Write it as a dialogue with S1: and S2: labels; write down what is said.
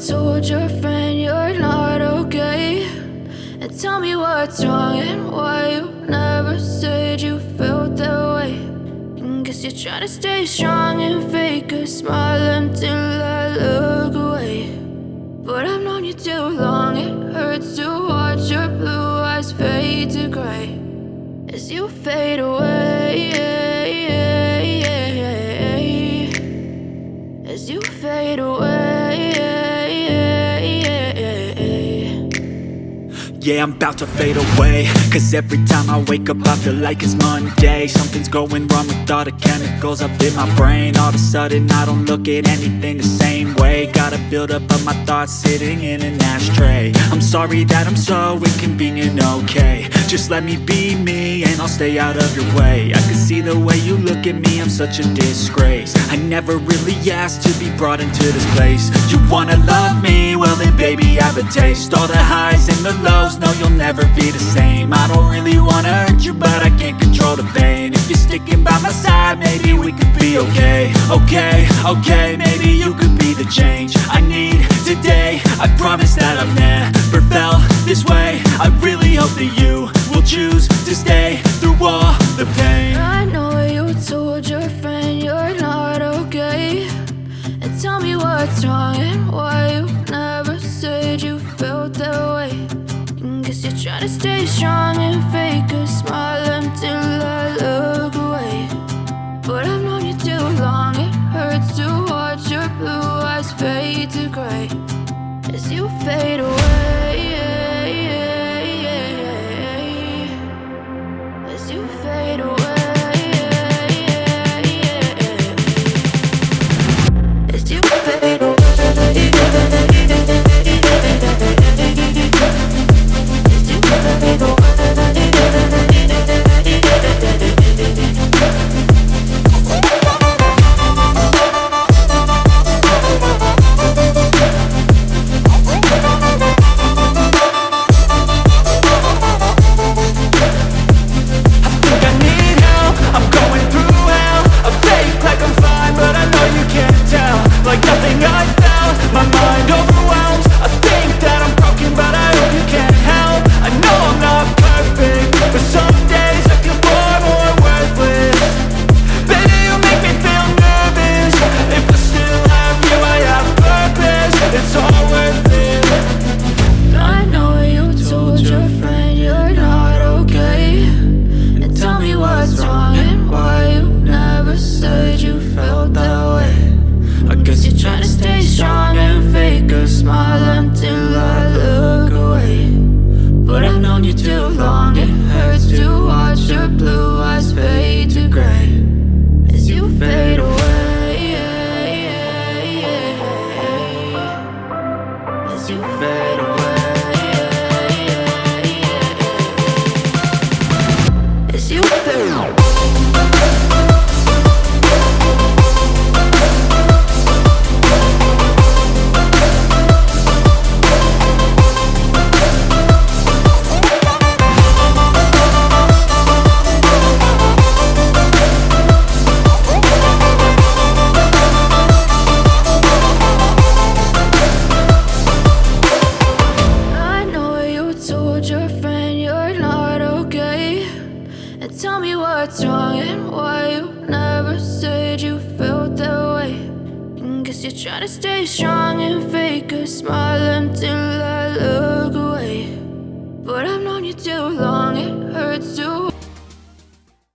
S1: told your friend you're not okay, and tell me what's wrong and why you never said you felt that way. And guess you're trying to stay strong and fake a smile until I look away. But I've known you too long, it hurts to watch your blue eyes fade to gray as you fade away, as you fade away.
S2: Yeah, I'm about to fade away, cause every time I wake up I feel like it's Monday. Something's going wrong with all the chemicals up in my brain. All of a sudden I don't look at anything the same way. Gotta build up of my thoughts sitting in an ashtray. I'm sorry that I'm so inconvenient, okay. Just let me be me and I'll stay out of your way. I can see the way you look at me, I'm such a disgrace. I never really asked to be brought into this place. You wanna love me? Well then baby have a taste. All the highs and the lows, no you'll never be the same. I don't really wanna hurt you but I can't control the pain. If you're sticking by my side maybe we could be okay. Okay, maybe you could be the change I need today. I promise that I've never felt this way. I really hope that you will choose to stay through all the pain.
S1: I know you told your friend you're not okay, and tell me what's wrong and why you never said you felt that way. And guess you're trying to stay strong and fake a smile until I look away. But I've known you too long, it hurts to watch your blue eyes fade to gray as you fade away, as you fade away, as you fade away.
S2: Like nothing I felt, my mind overwhelmed. I think that I'm broken but I hope you can't help. I know I'm not perfect, but some days I feel far more worthless. Baby, you make me feel nervous. If I still have you, I have purpose. It's all worth it.
S1: I know you told your friend you're not okay, and tell me what's wrong and why you never said you felt that way. I guess you're trying to stay strong and fake a smile until I look away. But I've known you too long, it hurts to watch your blue eyes fade to gray as you fade away, as you fade away, as you fade away. Your friend you're not okay, and tell me what's wrong and why you never said you felt that way. And guess you're trying to stay strong and fake a smile until I look away. But I've known you too long, it hurts to